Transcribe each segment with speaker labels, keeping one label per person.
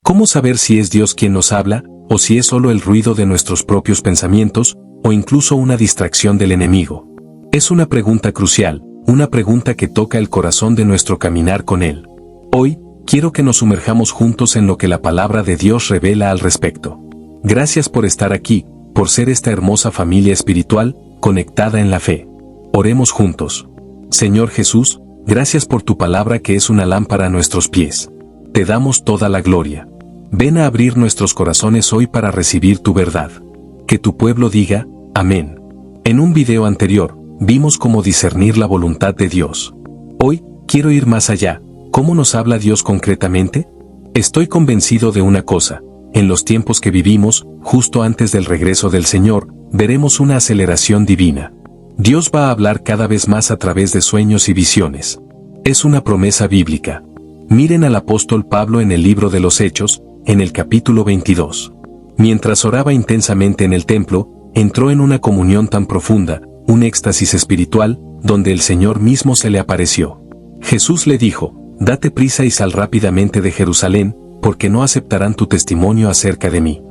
Speaker 1: ¿Cómo saber si es Dios quien nos habla, o si es solo el ruido de nuestros propios pensamientos, o incluso una distracción del enemigo? Es una pregunta crucial, una pregunta que toca el corazón de nuestro caminar con Él. Hoy, quiero que nos sumerjamos juntos en lo que la palabra de Dios revela al respecto. Gracias por estar aquí, por ser esta hermosa familia espiritual, conectada en la fe. Oremos juntos. Señor Jesús, gracias por tu palabra que es una lámpara a nuestros pies. Te damos toda la gloria. Ven a abrir nuestros corazones hoy para recibir tu verdad. Que tu pueblo diga, amén. En un video anterior, vimos cómo discernir la voluntad de Dios. Hoy, quiero ir más allá. ¿Cómo nos habla Dios concretamente? Estoy convencido de una cosa. En los tiempos que vivimos, justo antes del regreso del Señor, veremos una aceleración divina. Dios va a hablar cada vez más a través de sueños y visiones. Es una promesa bíblica. Miren al apóstol Pablo en el libro de los Hechos, en el capítulo 22. Mientras oraba intensamente en el templo, entró en una comunión tan profunda, un éxtasis espiritual, donde el Señor mismo se le apareció. Jesús le dijo, «Date prisa y sal rápidamente de Jerusalén, porque no aceptarán tu testimonio acerca de mí».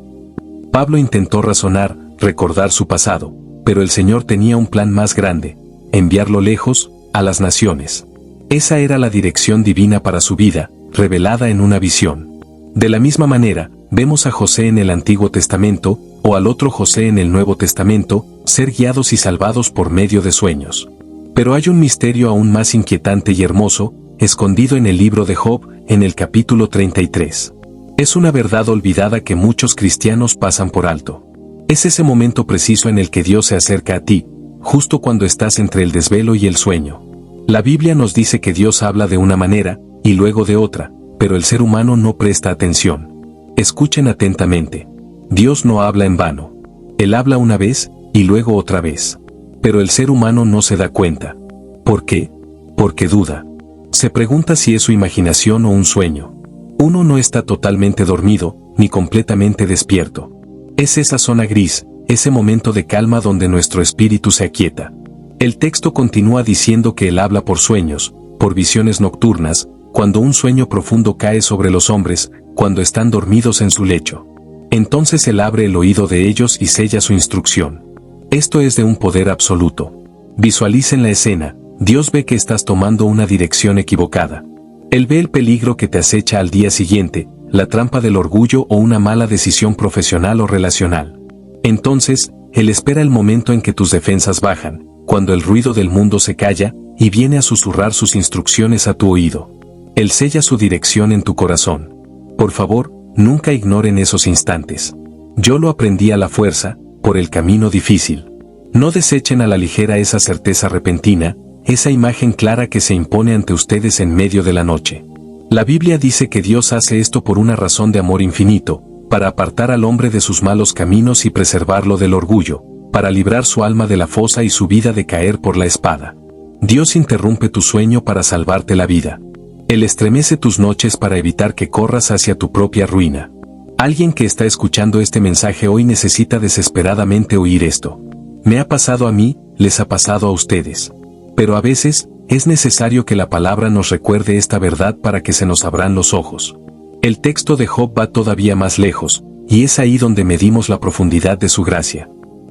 Speaker 1: Pablo intentó razonar, recordar su pasado, pero el Señor tenía un plan más grande, enviarlo lejos, a las naciones. Esa era la dirección divina para su vida, revelada en una visión. De la misma manera, vemos a José en el Antiguo Testamento, o al otro José en el Nuevo Testamento, ser guiados y salvados por medio de sueños. Pero hay un misterio aún más inquietante y hermoso, escondido en el libro de Job, en el capítulo 33. Es una verdad olvidada que muchos cristianos pasan por alto. Es ese momento preciso en el que Dios se acerca a ti, justo cuando estás entre el desvelo y el sueño. La Biblia nos dice que Dios habla de una manera, y luego de otra, pero el ser humano no presta atención. Escuchen atentamente. Dios no habla en vano. Él habla una vez, y luego otra vez. Pero el ser humano no se da cuenta. ¿Por qué? Porque duda. Se pregunta si es su imaginación o un sueño. Uno no está totalmente dormido, ni completamente despierto. Es esa zona gris, ese momento de calma donde nuestro espíritu se aquieta. El texto continúa diciendo que Él habla por sueños, por visiones nocturnas, cuando un sueño profundo cae sobre los hombres, cuando están dormidos en su lecho. Entonces Él abre el oído de ellos y sella su instrucción. Esto es de un poder absoluto. Visualicen la escena. Dios ve que estás tomando una dirección equivocada. Él ve el peligro que te acecha al día siguiente, la trampa del orgullo o una mala decisión profesional o relacional. Entonces, Él espera el momento en que tus defensas bajan, cuando el ruido del mundo se calla, y viene a susurrar sus instrucciones a tu oído. Él sella su dirección en tu corazón. Por favor, nunca ignoren esos instantes. Yo lo aprendí a la fuerza, por el camino difícil. No desechen a la ligera esa certeza repentina, esa imagen clara que se impone ante ustedes en medio de la noche. La Biblia dice que Dios hace esto por una razón de amor infinito, para apartar al hombre de sus malos caminos y preservarlo del orgullo, para librar su alma de la fosa y su vida de caer por la espada. Dios interrumpe tu sueño para salvarte la vida. Él estremece tus noches para evitar que corras hacia tu propia ruina. Alguien que está escuchando este mensaje hoy necesita desesperadamente oír esto. Me ha pasado a mí, les ha pasado a ustedes. Pero a veces, es necesario que la palabra nos recuerde esta verdad para que se nos abran los ojos. El texto de Job va todavía más lejos, y es ahí donde medimos la profundidad de su gracia.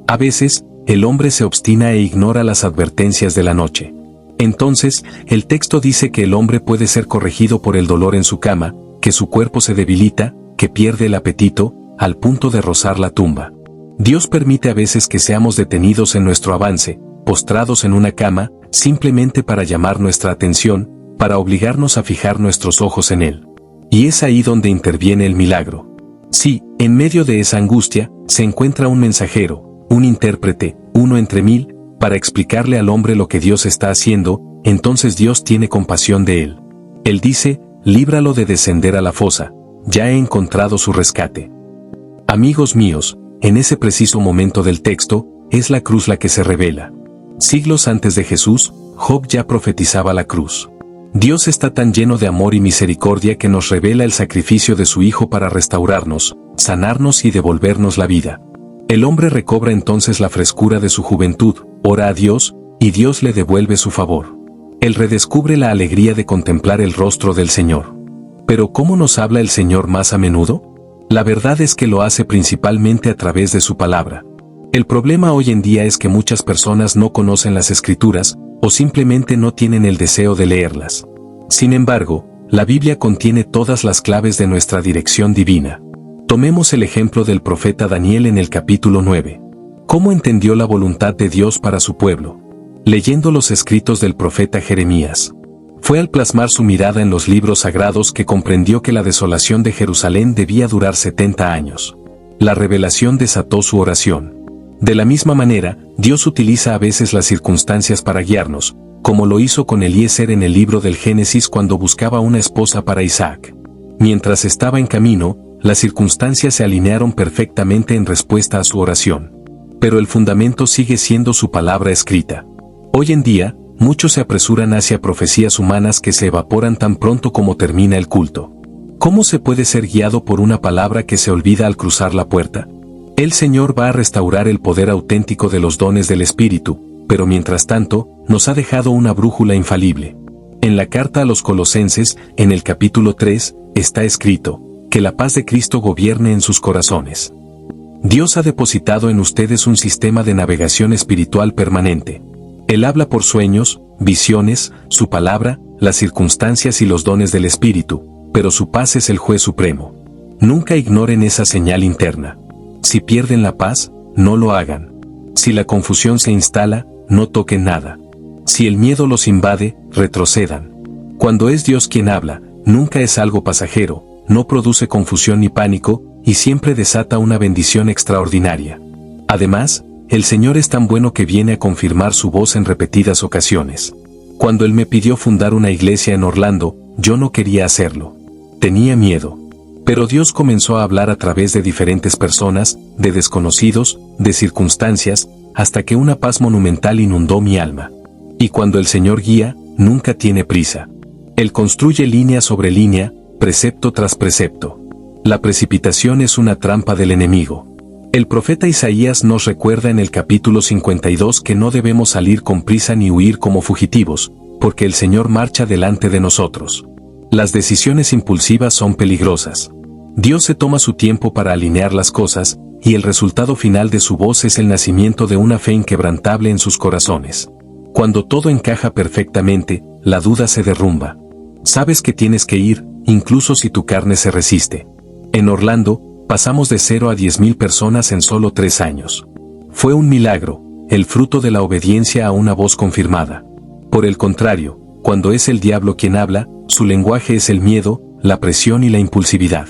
Speaker 1: A veces, el hombre se obstina e ignora las advertencias de la noche. Entonces, el texto dice que el hombre puede ser corregido por el dolor en su cama, que su cuerpo se debilita, que pierde el apetito, al punto de rozar la tumba. Dios permite a veces que seamos detenidos en nuestro avance, postrados en una cama, simplemente para llamar nuestra atención, para obligarnos a fijar nuestros ojos en Él. Y es ahí donde interviene el milagro. Sí, en medio de esa angustia, se encuentra un mensajero, un intérprete, uno entre mil, para explicarle al hombre lo que Dios está haciendo. Entonces Dios tiene compasión de él. Él dice, líbralo de descender a la fosa, ya he encontrado su rescate. Amigos míos, en ese preciso momento del texto, es la cruz la que se revela. Siglos antes de Jesús, Job ya profetizaba la cruz. Dios está tan lleno de amor y misericordia que nos revela el sacrificio de su Hijo para restaurarnos, sanarnos y devolvernos la vida. El hombre recobra entonces la frescura de su juventud, ora a Dios, y Dios le devuelve su favor. Él redescubre la alegría de contemplar el rostro del Señor. Pero ¿cómo nos habla el Señor más a menudo? La verdad es que lo hace principalmente a través de su palabra. El problema hoy en día es que muchas personas no conocen las Escrituras, o simplemente no tienen el deseo de leerlas. Sin embargo, la Biblia contiene todas las claves de nuestra dirección divina. Tomemos el ejemplo del profeta Daniel en el capítulo 9. ¿Cómo entendió la voluntad de Dios para su pueblo? Leyendo los escritos del profeta Jeremías. Fue al plasmar su mirada en los libros sagrados que comprendió que la desolación de Jerusalén debía durar 70 años. La revelación desató su oración. De la misma manera, Dios utiliza a veces las circunstancias para guiarnos, como lo hizo con Eliezer en el libro del Génesis cuando buscaba una esposa para Isaac. Mientras estaba en camino, las circunstancias se alinearon perfectamente en respuesta a su oración. Pero el fundamento sigue siendo su palabra escrita. Hoy en día, muchos se apresuran hacia profecías humanas que se evaporan tan pronto como termina el culto. ¿Cómo se puede ser guiado por una palabra que se olvida al cruzar la puerta? El Señor va a restaurar el poder auténtico de los dones del Espíritu, pero mientras tanto, nos ha dejado una brújula infalible. En la carta a los Colosenses, en el capítulo 3, está escrito, que la paz de Cristo gobierne en sus corazones. Dios ha depositado en ustedes un sistema de navegación espiritual permanente. Él habla por sueños, visiones, su palabra, las circunstancias y los dones del Espíritu, pero su paz es el juez supremo. Nunca ignoren esa señal interna. Si pierden la paz, no lo hagan. Si la confusión se instala, no toquen nada. Si el miedo los invade, retrocedan. Cuando es Dios quien habla, nunca es algo pasajero, no produce confusión ni pánico, y siempre desata una bendición extraordinaria. Además, el Señor es tan bueno que viene a confirmar su voz en repetidas ocasiones. Cuando Él me pidió fundar una iglesia en Orlando, yo no quería hacerlo. Tenía miedo. Pero Dios comenzó a hablar a través de diferentes personas, de desconocidos, de circunstancias, hasta que una paz monumental inundó mi alma. Y cuando el Señor guía, nunca tiene prisa. Él construye línea sobre línea, precepto tras precepto. La precipitación es una trampa del enemigo. El profeta Isaías nos recuerda en el capítulo 52 que no debemos salir con prisa ni huir como fugitivos, porque el Señor marcha delante de nosotros. Las decisiones impulsivas son peligrosas. Dios se toma su tiempo para alinear las cosas, y el resultado final de su voz es el nacimiento de una fe inquebrantable en sus corazones. Cuando todo encaja perfectamente, la duda se derrumba. Sabes que tienes que ir, incluso si tu carne se resiste. En Orlando, pasamos de 0 a 10,000 personas en solo 3 años. Fue un milagro, el fruto de la obediencia a una voz confirmada. Por el contrario, cuando es el diablo quien habla, su lenguaje es el miedo, la presión y la impulsividad.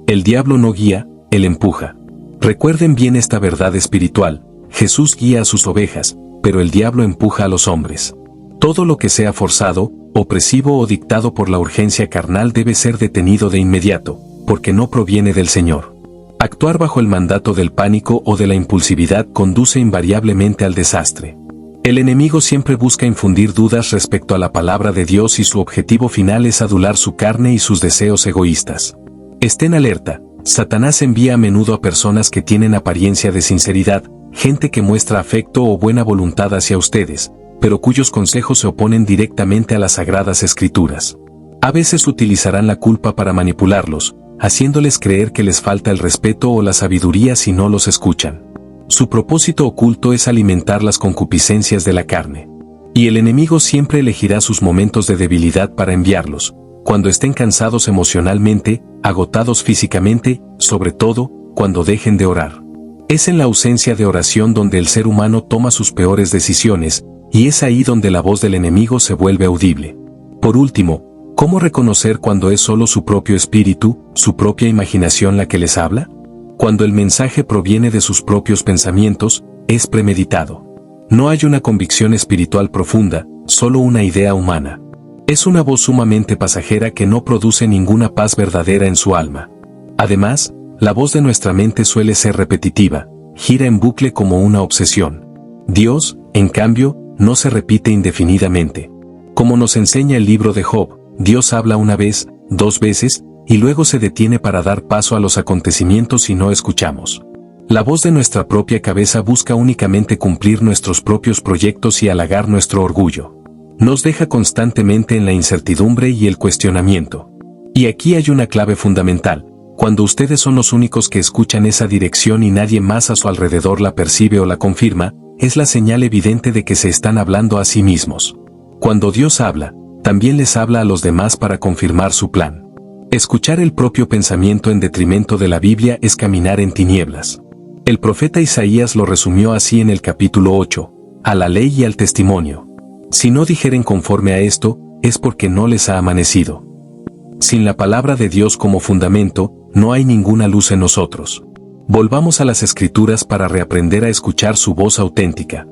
Speaker 1: El diablo no guía, él empuja. Recuerden bien esta verdad espiritual, Jesús guía a sus ovejas, pero el diablo empuja a los hombres. Todo lo que sea forzado, opresivo o dictado por la urgencia carnal debe ser detenido de inmediato, porque no proviene del Señor. Actuar bajo el mandato del pánico o de la impulsividad conduce invariablemente al desastre. El enemigo siempre busca infundir dudas respecto a la palabra de Dios y su objetivo final es adular su carne y sus deseos egoístas. Estén alerta, Satanás envía a menudo a personas que tienen apariencia de sinceridad, gente que muestra afecto o buena voluntad hacia ustedes, pero cuyos consejos se oponen directamente a las sagradas escrituras. A veces utilizarán la culpa para manipularlos, haciéndoles creer que les falta el respeto o la sabiduría si no los escuchan. Su propósito oculto es alimentar las concupiscencias de la carne. Y el enemigo siempre elegirá sus momentos de debilidad para enviarlos, cuando estén cansados emocionalmente, agotados físicamente, sobre todo, cuando dejen de orar. Es en la ausencia de oración donde el ser humano toma sus peores decisiones, y es ahí donde la voz del enemigo se vuelve audible. Por último, ¿cómo reconocer cuando es solo su propio espíritu, su propia imaginación la que les habla? Cuando el mensaje proviene de sus propios pensamientos, es premeditado. No hay una convicción espiritual profunda, solo una idea humana. Es una voz sumamente pasajera que no produce ninguna paz verdadera en su alma. Además, la voz de nuestra mente suele ser repetitiva, gira en bucle como una obsesión. Dios, en cambio, no se repite indefinidamente. Como nos enseña el libro de Job, Dios habla una vez, 2 veces, y luego se detiene para dar paso a los acontecimientos si no escuchamos. La voz de nuestra propia cabeza busca únicamente cumplir nuestros propios proyectos y halagar nuestro orgullo. Nos deja constantemente en la incertidumbre y el cuestionamiento. Y aquí hay una clave fundamental. Cuando ustedes son los únicos que escuchan esa dirección y nadie más a su alrededor la percibe o la confirma, es la señal evidente de que se están hablando a sí mismos. Cuando Dios habla, también les habla a los demás para confirmar su plan. Escuchar el propio pensamiento en detrimento de la Biblia es caminar en tinieblas. El profeta Isaías lo resumió así en el capítulo 8, a la ley y al testimonio. Si no dijeren conforme a esto, es porque no les ha amanecido. Sin la palabra de Dios como fundamento, no hay ninguna luz en nosotros. Volvamos a las Escrituras para reaprender a escuchar su voz auténtica.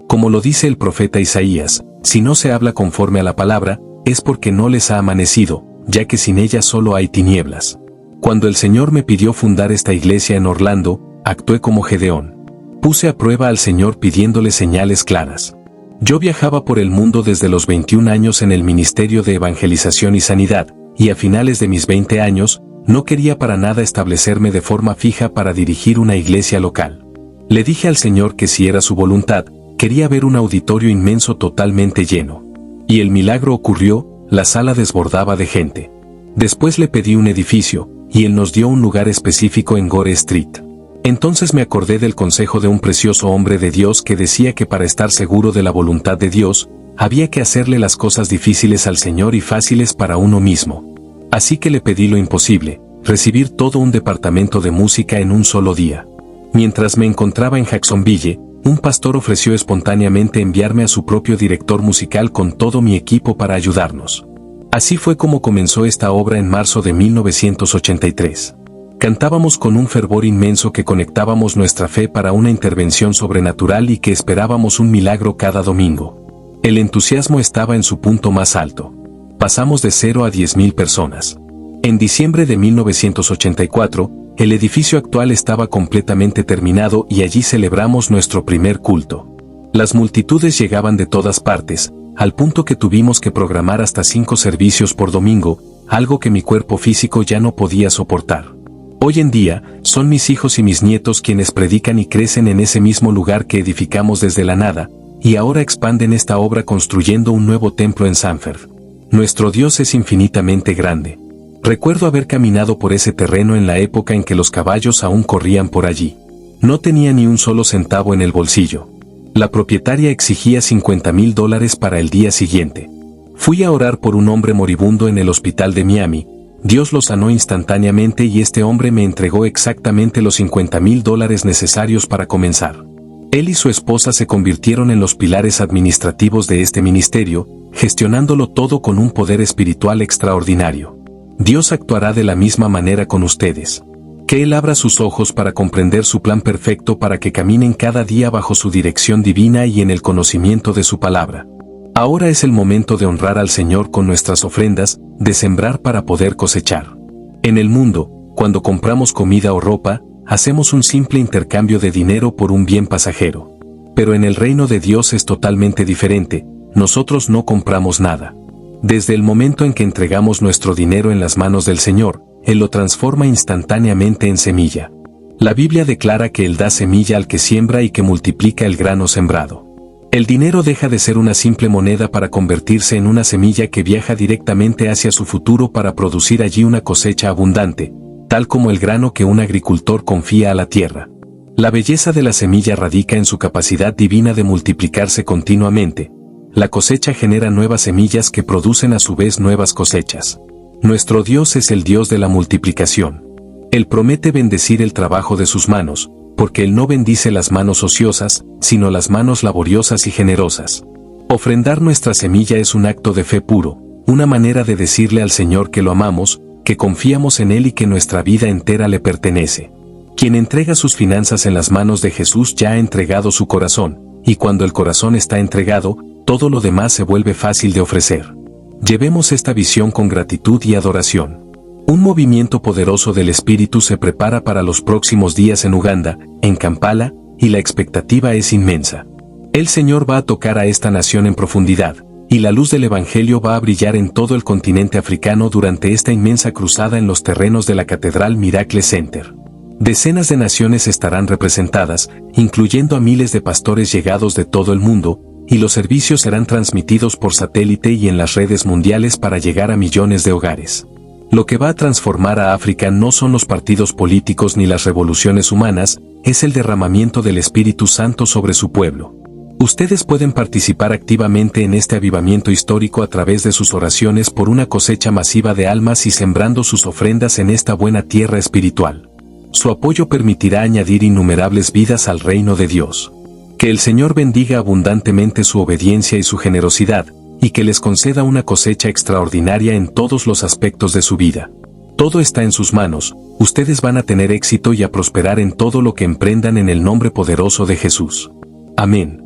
Speaker 1: Como lo dice el profeta Isaías, si no se habla conforme a la palabra, es porque no les ha amanecido, ya que sin ella solo hay tinieblas. Cuando el Señor me pidió fundar esta iglesia en Orlando, actué como Gedeón. Puse a prueba al Señor pidiéndole señales claras. Yo viajaba por el mundo desde los 21 años en el ministerio de evangelización y sanidad, y a finales de mis 20 años, no quería para nada establecerme de forma fija para dirigir una iglesia local. Le dije al Señor que si era su voluntad, quería ver un auditorio inmenso totalmente lleno. Y el milagro ocurrió, la sala desbordaba de gente. Después le pedí un edificio, y Él nos dio un lugar específico en Gore Street. Entonces me acordé del consejo de un precioso hombre de Dios que decía que para estar seguro de la voluntad de Dios, había que hacerle las cosas difíciles al Señor y fáciles para uno mismo. Así que le pedí lo imposible, recibir todo un departamento de música en un solo día. Mientras me encontraba en Jacksonville, un pastor ofreció espontáneamente enviarme a su propio director musical con todo mi equipo para ayudarnos. Así fue como comenzó esta obra en marzo de 1983. Cantábamos con un fervor inmenso que conectábamos nuestra fe para una intervención sobrenatural y que esperábamos un milagro cada domingo. El entusiasmo estaba en su punto más alto. Pasamos de 0 a 10,000 personas. En diciembre de 1984, el edificio actual estaba completamente terminado y allí celebramos nuestro primer culto. Las multitudes llegaban de todas partes, al punto que tuvimos que programar hasta 5 servicios por domingo, algo que mi cuerpo físico ya no podía soportar. Hoy en día, son mis hijos y mis nietos quienes predican y crecen en ese mismo lugar que edificamos desde la nada, y ahora expanden esta obra construyendo un nuevo templo en Sanford. Nuestro Dios es infinitamente grande. Recuerdo haber caminado por ese terreno en la época en que los caballos aún corrían por allí. No tenía ni un solo centavo en el bolsillo. La propietaria exigía $50,000 para el día siguiente. Fui a orar por un hombre moribundo en el hospital de Miami. Dios lo sanó instantáneamente y este hombre me entregó exactamente los $50,000 necesarios para comenzar. Él y su esposa se convirtieron en los pilares administrativos de este ministerio, gestionándolo todo con un poder espiritual extraordinario. Dios actuará de la misma manera con ustedes. Que Él abra sus ojos para comprender su plan perfecto para que caminen cada día bajo su dirección divina y en el conocimiento de su palabra. Ahora es el momento de honrar al Señor con nuestras ofrendas, de sembrar para poder cosechar. En el mundo, cuando compramos comida o ropa, hacemos un simple intercambio de dinero por un bien pasajero. Pero en el reino de Dios es totalmente diferente, nosotros no compramos nada. Desde el momento en que entregamos nuestro dinero en las manos del Señor, Él lo transforma instantáneamente en semilla. La Biblia declara que Él da semilla al que siembra y que multiplica el grano sembrado. El dinero deja de ser una simple moneda para convertirse en una semilla que viaja directamente hacia su futuro para producir allí una cosecha abundante, tal como el grano que un agricultor confía a la tierra. La belleza de la semilla radica en su capacidad divina de multiplicarse continuamente. La cosecha genera nuevas semillas que producen a su vez nuevas cosechas. Nuestro Dios es el Dios de la multiplicación. Él promete bendecir el trabajo de sus manos, porque Él no bendice las manos ociosas, sino las manos laboriosas y generosas. Ofrendar nuestra semilla es un acto de fe puro, una manera de decirle al Señor que lo amamos, que confiamos en Él y que nuestra vida entera le pertenece. Quien entrega sus finanzas en las manos de Jesús ya ha entregado su corazón, y cuando el corazón está entregado, todo lo demás se vuelve fácil de ofrecer. Llevemos esta visión con gratitud y adoración. Un movimiento poderoso del Espíritu se prepara para los próximos días en Uganda, en Kampala, y la expectativa es inmensa. El Señor va a tocar a esta nación en profundidad, y la luz del Evangelio va a brillar en todo el continente africano durante esta inmensa cruzada en los terrenos de la Catedral Miracle Center. Decenas de naciones estarán representadas, incluyendo a miles de pastores llegados de todo el mundo, y los servicios serán transmitidos por satélite y en las redes mundiales para llegar a millones de hogares. Lo que va a transformar a África no son los partidos políticos ni las revoluciones humanas, es el derramamiento del Espíritu Santo sobre su pueblo. Ustedes pueden participar activamente en este avivamiento histórico a través de sus oraciones por una cosecha masiva de almas y sembrando sus ofrendas en esta buena tierra espiritual. Su apoyo permitirá añadir innumerables vidas al reino de Dios. Que el Señor bendiga abundantemente su obediencia y su generosidad, y que les conceda una cosecha extraordinaria en todos los aspectos de su vida. Todo está en sus manos, ustedes van a tener éxito y a prosperar en todo lo que emprendan en el nombre poderoso de Jesús. Amén.